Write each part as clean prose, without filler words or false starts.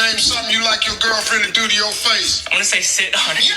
Name something you like your girlfriend to do to your face. I'm gonna say sit on it.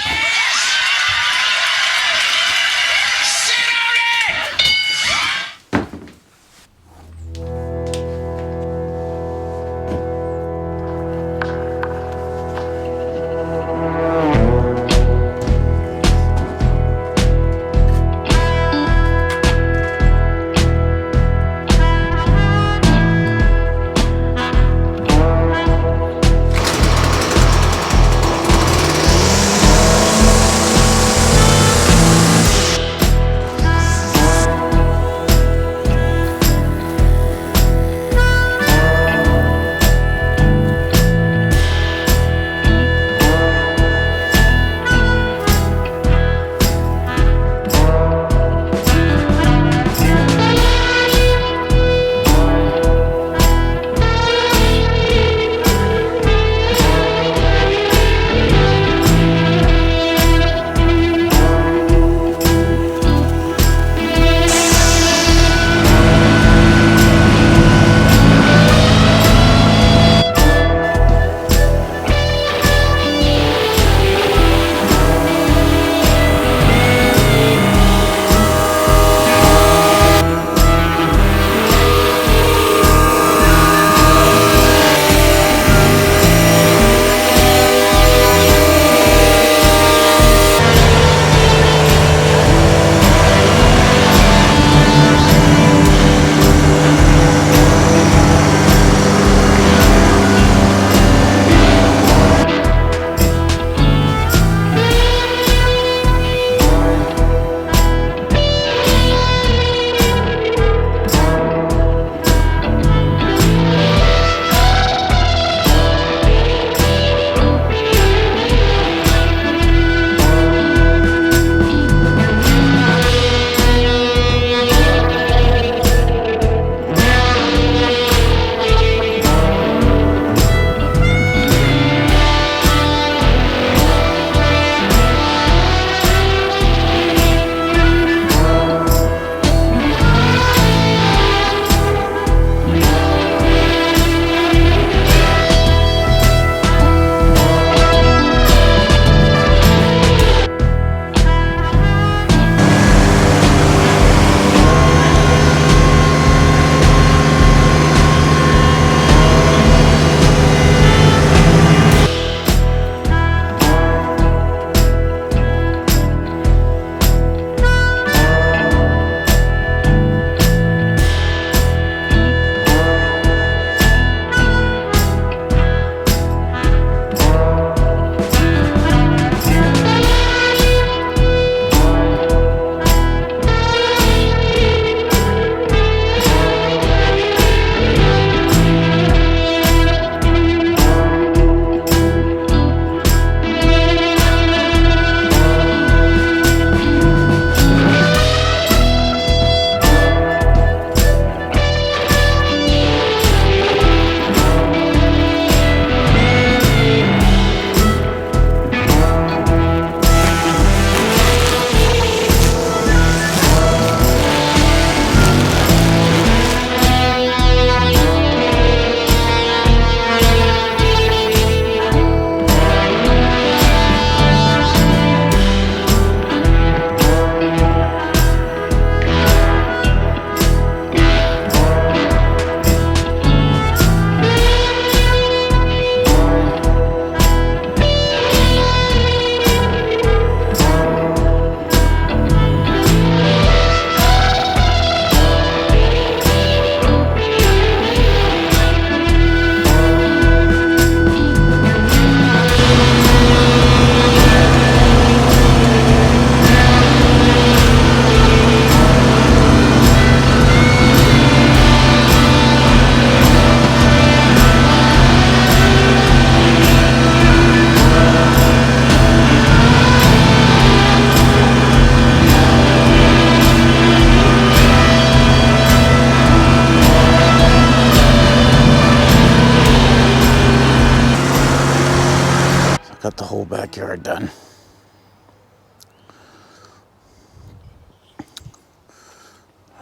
Got the whole backyard done.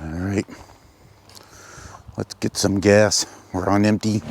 All right, let's get some gas. We're on empty.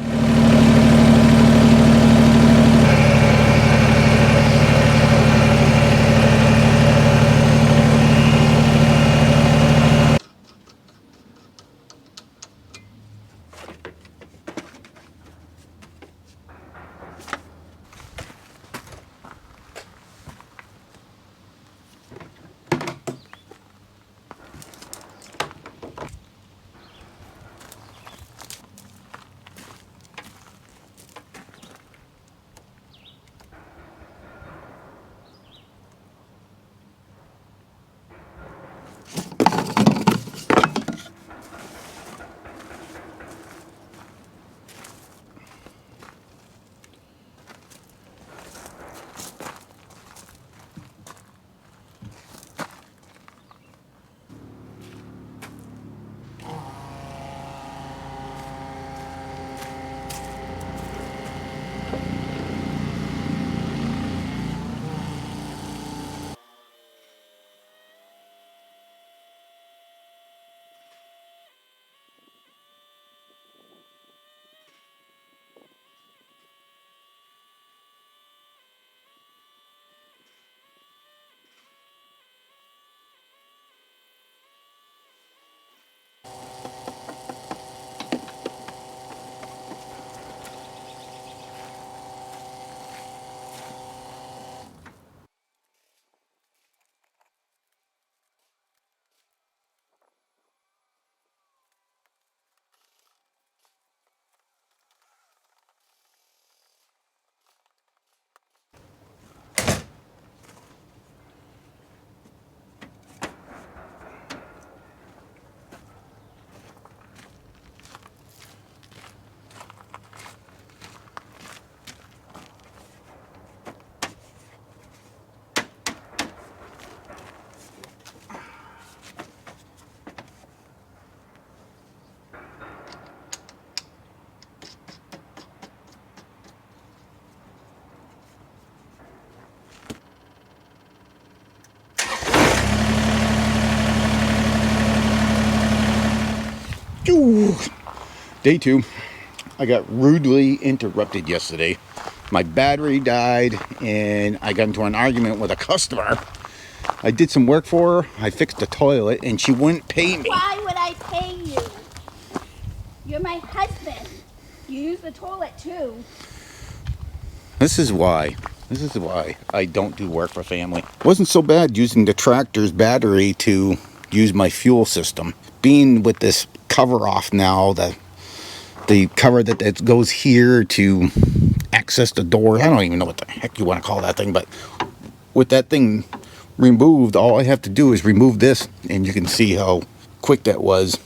Day 2. I got rudely interrupted yesterday. My battery died and I got into an argument with a customer. I did some work for her. I fixed the toilet and she wouldn't pay me. Why would I pay you? You're my husband. You use the toilet too. This is why I don't do work for family. It wasn't so bad using the tractor's battery to use my fuel system. Being with this cover off now, the cover that goes here to access the door. I don't even know what the heck you want to call that thing, but with that thing removed, all I have to do is remove this, and you can see how quick that was.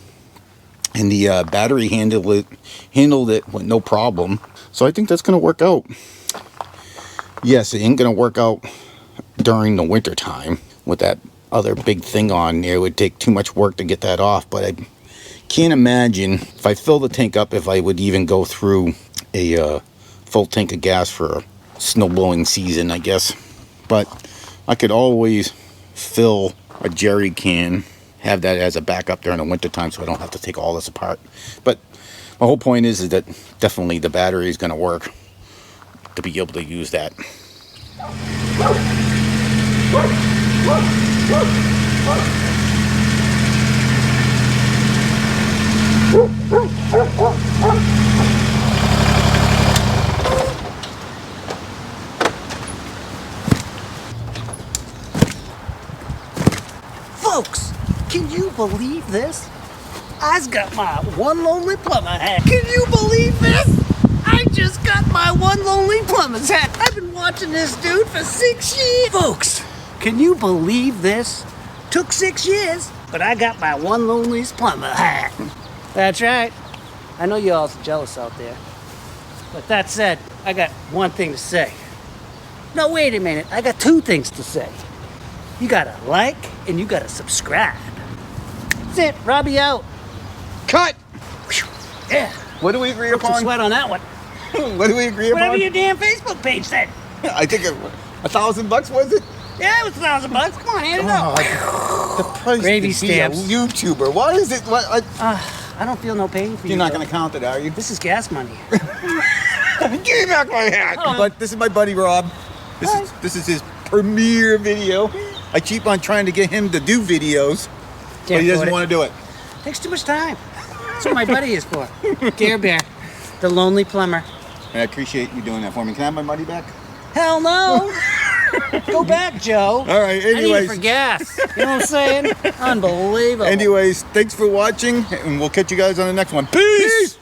And the battery handled it with no problem. So I think that's going to work out. Yes, it ain't going to work out during the winter time with that other big thing on there. It would take too much work to get that off, but I can't imagine if I fill the tank up if I would even go through a full tank of gas for a snow blowing season, I guess. But I could always fill a jerry can, have that as a backup during the winter time so I don't have to take all this apart. But my whole point is that definitely the battery is going to work to be able to use that. Folks, can you believe this? I's got my one lonely plumber hat. Can you believe this? I just got my one lonely plumber's hat. I've been watching this dude for 6 years. Folks, can you believe this? Took 6 years, but I got my one loneliest plumber hat. That's right. I know you all are jealous out there. But that said, I got one thing to say. No, wait a minute. I got 2 things to say. You gotta like and you gotta subscribe. That's it. Robbie out. Cut! Yeah. What do we agree Put some upon? sweat on that one. What do we agree Whatever upon? your damn Facebook page said. I think $1,000 was it? Yeah, it was $1,000. Come on, hand it up. The price Gravy to be a stamps. YouTuber. Why is it? I don't feel no pain for you. You're not though. going to count it, are you? This is gas money. Give me back my hat. Oh. But this is my buddy Rob. This is his premiere video. I keep on trying to get him to do videos, but he doesn't want to do it. Takes too much time. That's what my buddy is for. Dare Bear, the lonely plumber. And I appreciate you doing that for me. Can I have my money back? Hell no. Go back, Joe. All right, I need anyways. it for gas. You know what I'm saying? Unbelievable. Anyways, thanks for watching, and we'll catch you guys on the next one. Peace!